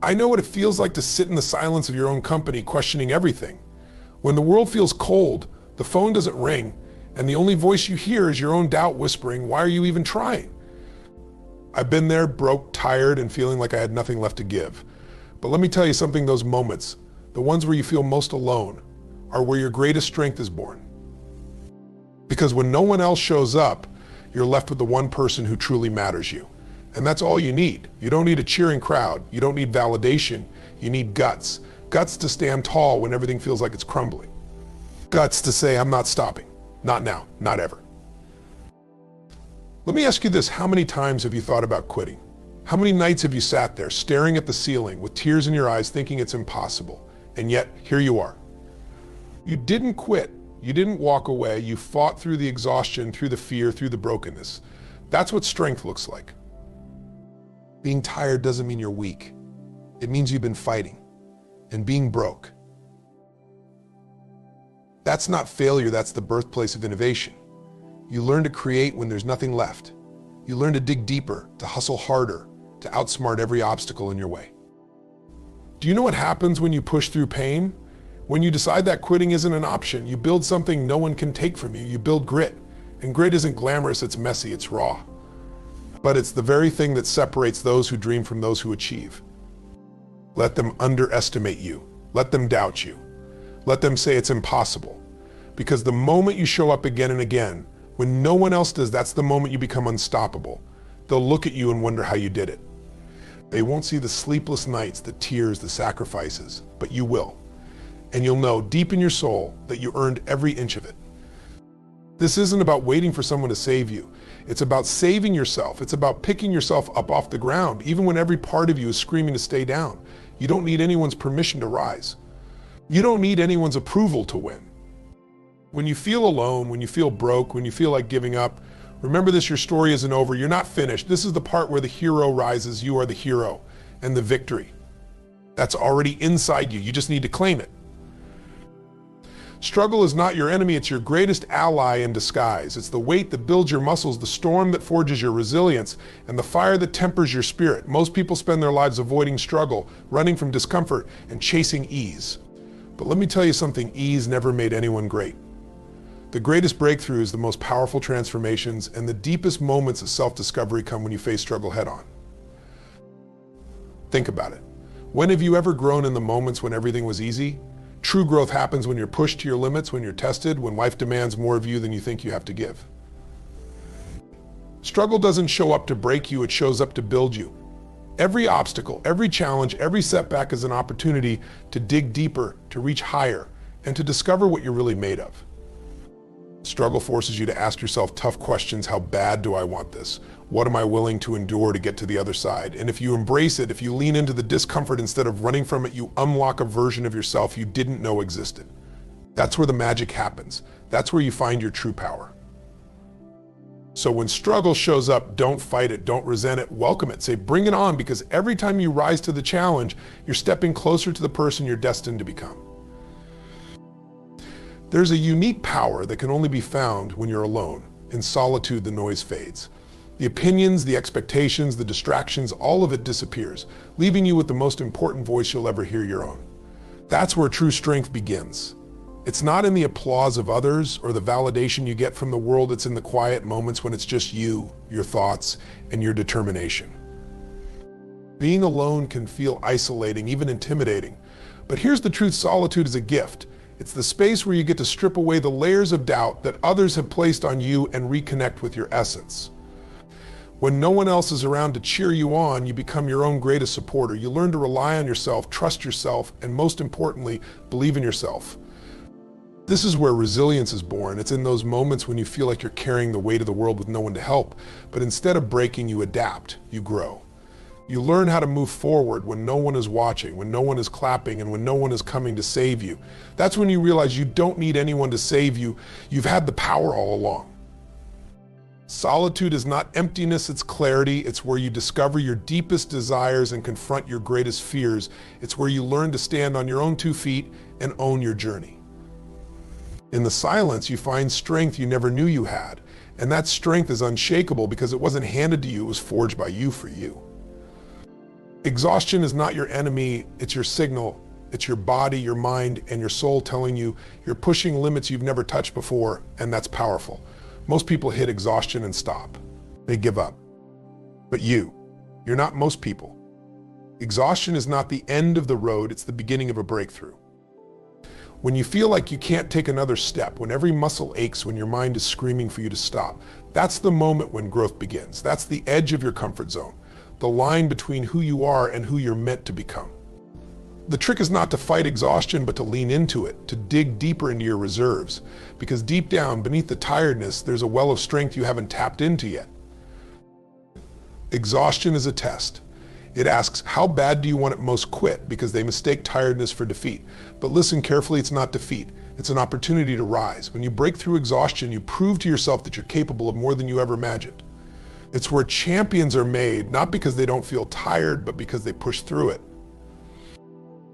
I know what it feels like to sit in the silence of your own company, questioning everything. When the world feels cold, the phone doesn't ring, and the only voice you hear is your own doubt whispering, why are you even trying? I've been there, broke, tired, and feeling like I had nothing left to give. But let me tell you something, those moments, the ones where you feel most alone, are where your greatest strength is born. Because when no one else shows up, you're left with the one person who truly matters you. And that's all you need. You don't need a cheering crowd. You don't need validation. You need guts. Guts to stand tall when everything feels like it's crumbling. Guts to say, I'm not stopping. Not now, not ever. Let me ask you this, how many times have you thought about quitting? How many nights have you sat there staring at the ceiling with tears in your eyes thinking it's impossible? And yet, here you are. You didn't quit. You didn't walk away. You fought through the exhaustion, through the fear, through the brokenness. That's what strength looks like. Being tired doesn't mean you're weak. It means you've been fighting. And being broke, that's not failure, that's the birthplace of innovation. You learn to create when there's nothing left. You learn to dig deeper, to hustle harder, to outsmart every obstacle in your way. Do you know what happens when you push through pain? When you decide that quitting isn't an option, you build something no one can take from you. You build grit. And grit isn't glamorous, it's messy, it's raw. But it's the very thing that separates those who dream from those who achieve. Let them underestimate you. Let them doubt you. Let them say it's impossible. Because the moment you show up again and again, when no one else does, that's the moment you become unstoppable. They'll look at you and wonder how you did it. They won't see the sleepless nights, the tears, the sacrifices, but you will. And you'll know deep in your soul that you earned every inch of it. This isn't about waiting for someone to save you. It's about saving yourself. It's about picking yourself up off the ground, even when every part of you is screaming to stay down. You don't need anyone's permission to rise. You don't need anyone's approval to win. When you feel alone, when you feel broke, when you feel like giving up, remember this, your story isn't over. You're not finished. This is the part where the hero rises. You are the hero and the victory. That's already inside you. You just need to claim it. Struggle is not your enemy. It's your greatest ally in disguise. It's the weight that builds your muscles, the storm that forges your resilience, and the fire that tempers your spirit. Most people spend their lives avoiding struggle, running from discomfort, and chasing ease. But let me tell you something, ease never made anyone great. The greatest breakthroughs, the most powerful transformations, and the deepest moments of self-discovery come when you face struggle head-on. Think about it. When have you ever grown in the moments when everything was easy? True growth happens when you're pushed to your limits, when you're tested, when life demands more of you than you think you have to give. Struggle doesn't show up to break you, it shows up to build you. Every obstacle, every challenge, every setback is an opportunity to dig deeper, to reach higher, and to discover what you're really made of. Struggle forces you to ask yourself tough questions. How bad do I want this? What am I willing to endure to get to the other side? And if you embrace it, if you lean into the discomfort instead of running from it, you unlock a version of yourself you didn't know existed. That's where the magic happens. That's where you find your true power. So when struggle shows up, don't fight it, don't resent it, welcome it. Say, bring it on, because every time you rise to the challenge, you're stepping closer to the person you're destined to become. There's a unique power that can only be found when you're alone. In solitude, the noise fades. The opinions, the expectations, the distractions, all of it disappears, leaving you with the most important voice you'll ever hear, your own. That's where true strength begins. It's not in the applause of others or the validation you get from the world. It's in the quiet moments when it's just you, your thoughts, and your determination. Being alone can feel isolating, even intimidating. But here's the truth, solitude is a gift. It's the space where you get to strip away the layers of doubt that others have placed on you and reconnect with your essence. When no one else is around to cheer you on, you become your own greatest supporter. You learn to rely on yourself, trust yourself, and most importantly, believe in yourself. This is where resilience is born. It's in those moments when you feel like you're carrying the weight of the world with no one to help. But instead of breaking, you adapt, you grow. You learn how to move forward when no one is watching, when no one is clapping, and when no one is coming to save you. That's when you realize you don't need anyone to save you. You've had the power all along. Solitude is not emptiness, it's clarity. It's where you discover your deepest desires and confront your greatest fears. It's where you learn to stand on your own 2 feet and own your journey. In the silence, you find strength you never knew you had. And that strength is unshakable because it wasn't handed to you, it was forged by you for you. Exhaustion is not your enemy, it's your signal. It's your body, your mind, and your soul telling you you're pushing limits you've never touched before, and that's powerful. Most people hit exhaustion and stop. They give up. But you're not most people. Exhaustion is not the end of the road, it's the beginning of a breakthrough. When you feel like you can't take another step, when every muscle aches, when your mind is screaming for you to stop, that's the moment when growth begins. That's the edge of your comfort zone, the line between who you are and who you're meant to become. The trick is not to fight exhaustion, but to lean into it, to dig deeper into your reserves, because deep down, beneath the tiredness, there's a well of strength you haven't tapped into yet. Exhaustion is a test. It asks, how bad do you want it most? Quit, because they mistake tiredness for defeat. But listen carefully, it's not defeat. It's an opportunity to rise. When you break through exhaustion, you prove to yourself that you're capable of more than you ever imagined. It's where champions are made, not because they don't feel tired, but because they push through it.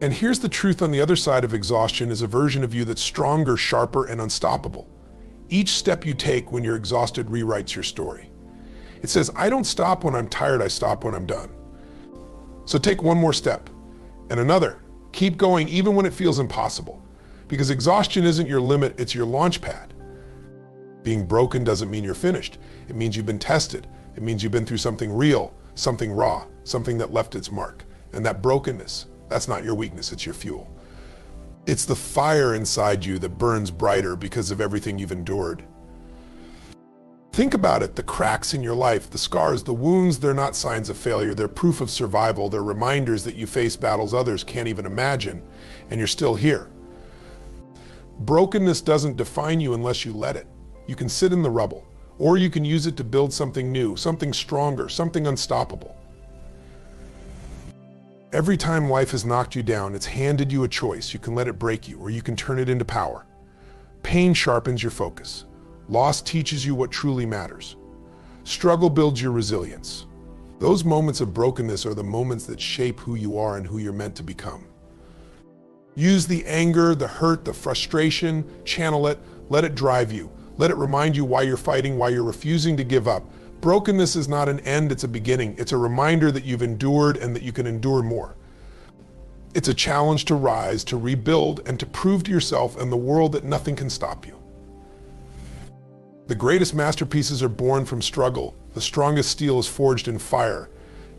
And here's the truth: on the other side of exhaustion is a version of you that's stronger, sharper, and unstoppable. Each step you take when you're exhausted rewrites your story. It says, I don't stop when I'm tired, I stop when I'm done. So take one more step, and another. Keep going even when it feels impossible. Because exhaustion isn't your limit, it's your launch pad. Being broken doesn't mean you're finished. It means you've been tested. It means you've been through something real, something raw, something that left its mark. And that brokenness, that's not your weakness, it's your fuel. It's the fire inside you that burns brighter because of everything you've endured. Think about it, the cracks in your life, the scars, the wounds, they're not signs of failure, they're proof of survival, they're reminders that you face battles others can't even imagine, and you're still here. Brokenness doesn't define you unless you let it. You can sit in the rubble, or you can use it to build something new, something stronger, something unstoppable. Every time life has knocked you down, it's handed you a choice. You can let it break you, or you can turn it into power. Pain sharpens your focus. Loss teaches you what truly matters. Struggle builds your resilience. Those moments of brokenness are the moments that shape who you are and who you're meant to become. Use the anger, the hurt, the frustration, channel it, let it drive you. Let it remind you why you're fighting, why you're refusing to give up. Brokenness is not an end, it's a beginning. It's a reminder that you've endured and that you can endure more. It's a challenge to rise, to rebuild, and to prove to yourself and the world that nothing can stop you. The greatest masterpieces are born from struggle. The strongest steel is forged in fire.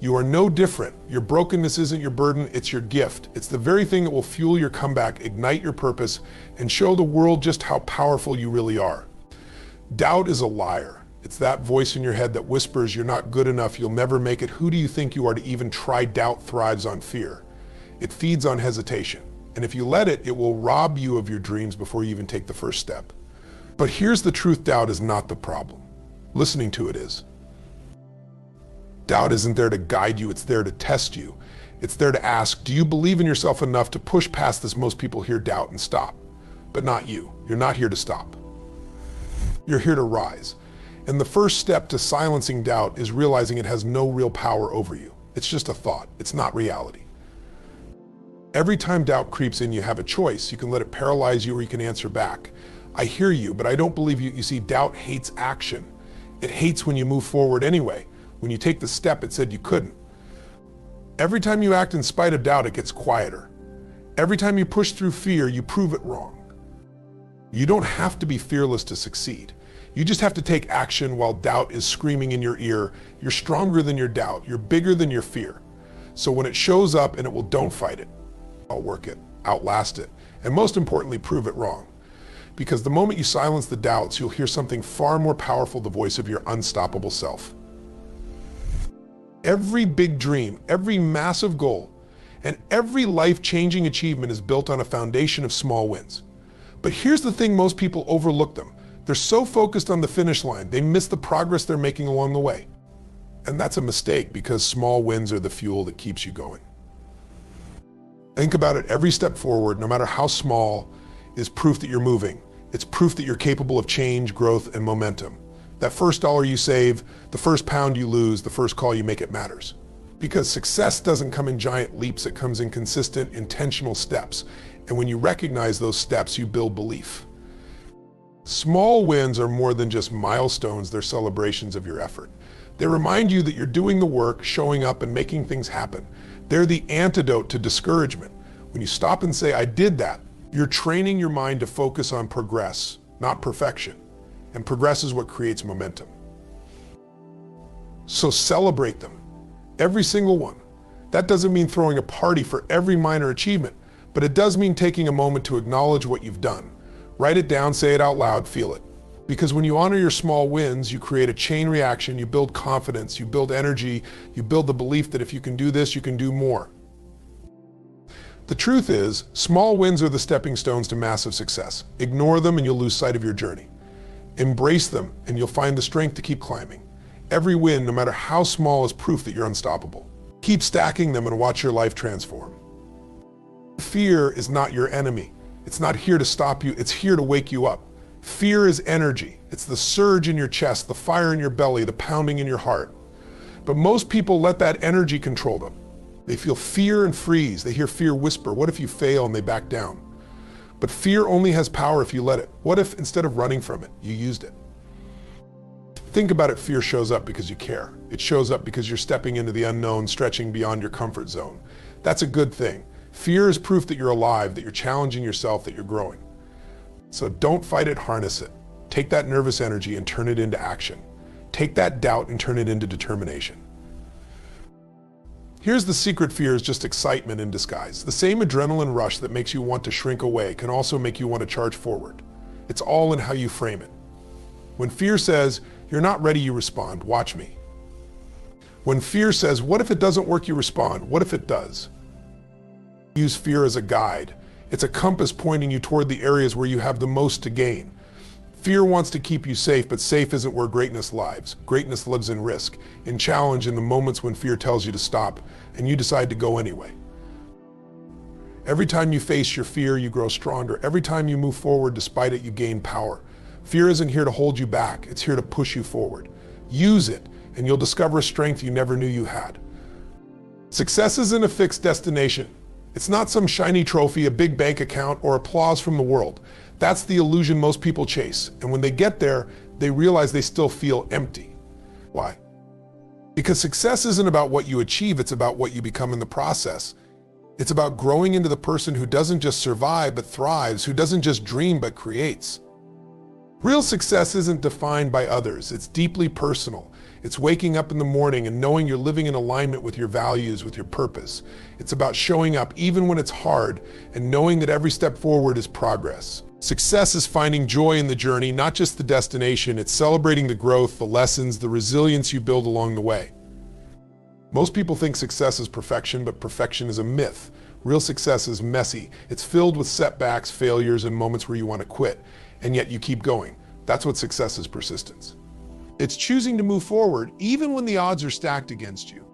You are no different. Your brokenness isn't your burden, it's your gift. It's the very thing that will fuel your comeback, ignite your purpose, and show the world just how powerful you really are. Doubt is a liar. It's that voice in your head that whispers you're not good enough, you'll never make it. Who do you think you are to even try? Doubt thrives on fear. It feeds on hesitation. And if you let it, it will rob you of your dreams before you even take the first step. But here's the truth: doubt is not the problem. Listening to it is. Doubt isn't there to guide you, it's there to test you. It's there to ask, do you believe in yourself enough to push past this? Most people hear doubt and stop, but not you. You're not here to stop. You're here to rise. And the first step to silencing doubt is realizing it has no real power over you. It's just a thought, it's not reality. Every time doubt creeps in, you have a choice. You can let it paralyze you, or you can answer back. I hear you, but I don't believe you. You see, doubt hates action. It hates when you move forward anyway. When you take the step it said you couldn't. Every time you act in spite of doubt, it gets quieter. Every time you push through fear, you prove it wrong. You don't have to be fearless to succeed. You just have to take action while doubt is screaming in your ear. You're stronger than your doubt. You're bigger than your fear. So when it shows up, and it will, don't fight it. Outwork it, outlast it, and most importantly, prove it wrong. Because the moment you silence the doubts, you'll hear something far more powerful: the voice of your unstoppable self. Every big dream, every massive goal, and every life-changing achievement is built on a foundation of small wins. But here's the thing: most people overlook them. They're so focused on the finish line, they miss the progress they're making along the way. And that's a mistake, because small wins are the fuel that keeps you going. Think about it: every step forward, no matter how small, is proof that you're moving. It's proof that you're capable of change, growth, and momentum. That first dollar you save, the first pound you lose, the first call you make, it matters. Because success doesn't come in giant leaps, it comes in consistent, intentional steps. And when you recognize those steps, you build belief. Small wins are more than just milestones, they're celebrations of your effort. They remind you that you're doing the work, showing up, and making things happen. They're the antidote to discouragement. When you stop and say, I did that, you're training your mind to focus on progress, not perfection. And progress is what creates momentum. So celebrate them, every single one. That doesn't mean throwing a party for every minor achievement, but it does mean taking a moment to acknowledge what you've done. Write it down, say it out loud, feel it. Because when you honor your small wins, you create a chain reaction, you build confidence, you build energy, you build the belief that if you can do this, you can do more. The truth is, small wins are the stepping stones to massive success. Ignore them and you'll lose sight of your journey. Embrace them and you'll find the strength to keep climbing. Every win, no matter how small, is proof that you're unstoppable. Keep stacking them and watch your life transform. Fear is not your enemy. It's not here to stop you, it's here to wake you up. Fear is energy. It's the surge in your chest, the fire in your belly, the pounding in your heart. But most people let that energy control them. They feel fear and freeze. They hear fear whisper, what if you fail, and they back down. But fear only has power if you let it. What if instead of running from it, you used it? Think about it, fear shows up because you care. It shows up because you're stepping into the unknown, stretching beyond your comfort zone. That's a good thing. Fear is proof that you're alive, that you're challenging yourself, that you're growing. So don't fight it, harness it. Take that nervous energy and turn it into action. Take that doubt and turn it into determination. Here's the secret: fear is just excitement in disguise. The same adrenaline rush that makes you want to shrink away can also make you want to charge forward. It's all in how you frame it. When fear says, you're not ready, you respond, watch me. When fear says, what if it doesn't work, you respond, what if it does? Use fear as a guide. It's a compass pointing you toward the areas where you have the most to gain. Fear wants to keep you safe, but safe isn't where greatness lives. Greatness lives in risk, in challenge, in the moments when fear tells you to stop, and you decide to go anyway. Every time you face your fear, you grow stronger. Every time you move forward despite it, you gain power. Fear isn't here to hold you back, it's here to push you forward. Use it, and you'll discover a strength you never knew you had. Success isn't a fixed destination. It's not some shiny trophy, a big bank account, or applause from the world. That's the illusion most people chase. And when they get there, they realize they still feel empty. Why? Because success isn't about what you achieve, it's about what you become in the process. It's about growing into the person who doesn't just survive, but thrives, who doesn't just dream, but creates. Real success isn't defined by others, it's deeply personal. It's waking up in the morning and knowing you're living in alignment with your values, with your purpose. It's about showing up even when it's hard and knowing that every step forward is progress. Success is finding joy in the journey, not just the destination. It's celebrating the growth, the lessons, the resilience you build along the way. Most people think success is perfection, but perfection is a myth. Real success is messy. It's filled with setbacks, failures, and moments where you want to quit, and yet you keep going. That's what success is: persistence. It's choosing to move forward even when the odds are stacked against you.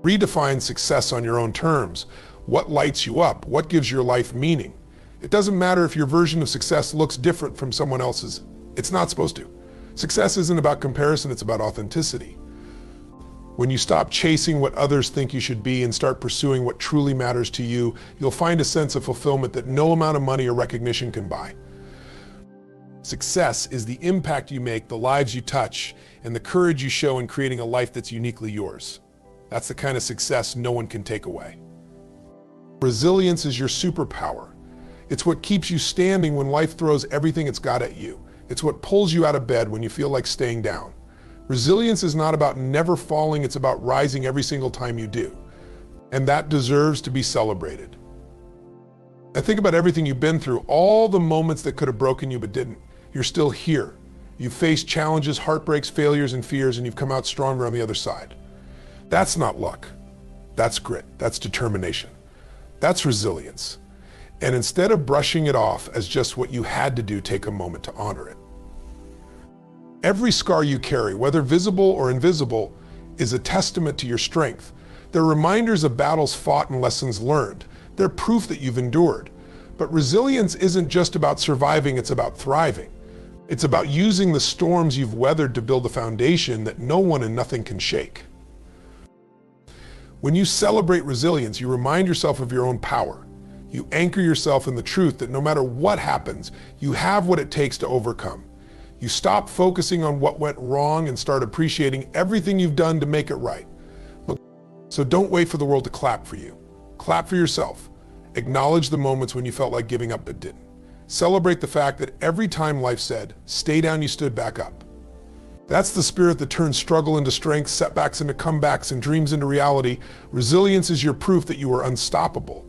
Redefine success on your own terms. What lights you up? What gives your life meaning? It doesn't matter if your version of success looks different from someone else's. It's not supposed to. Success isn't about comparison, it's about authenticity. When you stop chasing what others think you should be and start pursuing what truly matters to you, you'll find a sense of fulfillment that no amount of money or recognition can buy. Success is the impact you make, the lives you touch, and the courage you show in creating a life that's uniquely yours. That's the kind of success no one can take away. Resilience is your superpower. It's what keeps you standing when life throws everything it's got at you. It's what pulls you out of bed when you feel like staying down. Resilience is not about never falling, it's about rising every single time you do. And that deserves to be celebrated. And think about everything you've been through, all the moments that could have broken you but didn't. You're still here. You've faced challenges, heartbreaks, failures, and fears, and you've come out stronger on the other side. That's not luck. That's grit. That's determination. That's resilience. And instead of brushing it off as just what you had to do, take a moment to honor it. Every scar you carry, whether visible or invisible, is a testament to your strength. They're reminders of battles fought and lessons learned. They're proof that you've endured. But resilience isn't just about surviving, it's about thriving. It's about using the storms you've weathered to build a foundation that no one and nothing can shake. When you celebrate resilience, you remind yourself of your own power. You anchor yourself in the truth that no matter what happens, you have what it takes to overcome. You stop focusing on what went wrong and start appreciating everything you've done to make it right. Look, So don't wait for the world to clap for you. Clap for yourself. Acknowledge the moments when you felt like giving up but didn't. Celebrate the fact that every time life said, stay down, you stood back up. That's the spirit that turns struggle into strength, setbacks into comebacks, and dreams into reality. Resilience is your proof that you are unstoppable.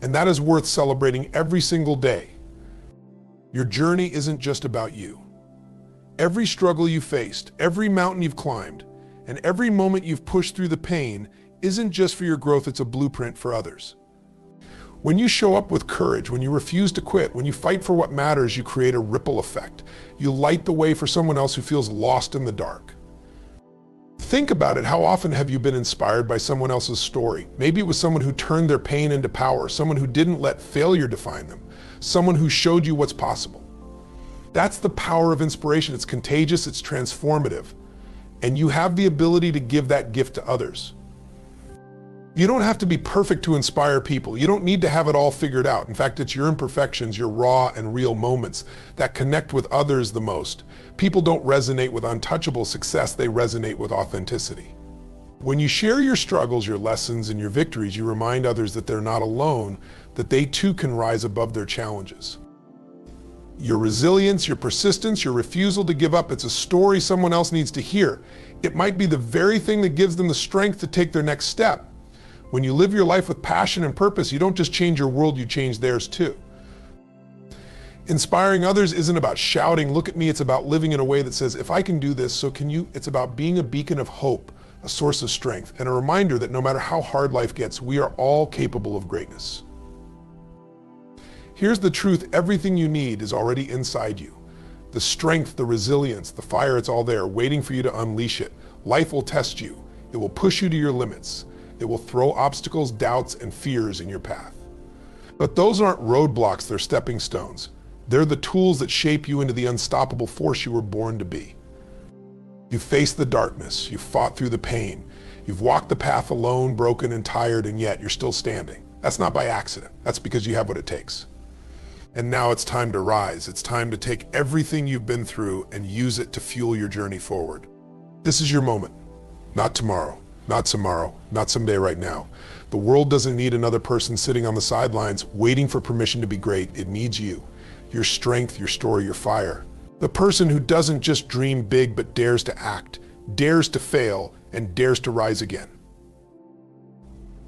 And that is worth celebrating every single day. Your journey isn't just about you. Every struggle you faced, every mountain you've climbed, and every moment you've pushed through the pain isn't just for your growth, it's a blueprint for others. When you show up with courage, when you refuse to quit, when you fight for what matters, you create a ripple effect. You light the way for someone else who feels lost in the dark. Think about it. How often have you been inspired by someone else's story? Maybe it was someone who turned their pain into power, someone who didn't let failure define them, someone who showed you what's possible. That's the power of inspiration. It's contagious, it's transformative, and you have the ability to give that gift to others. You don't have to be perfect to inspire people. You don't need to have it all figured out. In fact, it's your imperfections, your raw and real moments that connect with others the most. People don't resonate with untouchable success, they resonate with authenticity. When you share your struggles, your lessons, and your victories, you remind others that they're not alone, that they too can rise above their challenges. Your resilience, your persistence, your refusal to give up, it's a story someone else needs to hear. It might be the very thing that gives them the strength to take their next step. When you live your life with passion and purpose, you don't just change your world, you change theirs too. Inspiring others isn't about shouting, look at me, it's about living in a way that says, if I can do this, so can you. It's about being a beacon of hope, a source of strength, and a reminder that no matter how hard life gets, we are all capable of greatness. Here's the truth, everything you need is already inside you. The strength, the resilience, the fire, it's all there, waiting for you to unleash it. Life will test you. It will push you to your limits. It will throw obstacles, doubts, and fears in your path. But those aren't roadblocks, they're stepping stones. They're the tools that shape you into the unstoppable force you were born to be. You've faced the darkness, you've fought through the pain, you've walked the path alone, broken and tired, and yet you're still standing. That's not by accident, that's because you have what it takes. And now it's time to rise. It's time to take everything you've been through and use it to fuel your journey forward. This is your moment, not tomorrow. Not tomorrow, not someday, right now. The world doesn't need another person sitting on the sidelines waiting for permission to be great. It needs you, your strength, your story, your fire. The person who doesn't just dream big but dares to act, dares to fail, and dares to rise again.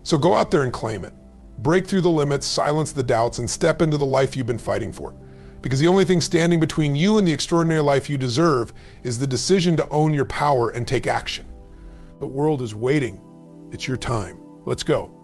So go out there and claim it. Break through the limits, silence the doubts, and step into the life you've been fighting for. Because the only thing standing between you and the extraordinary life you deserve is the decision to own your power and take action. The world is waiting. It's your time. Let's go.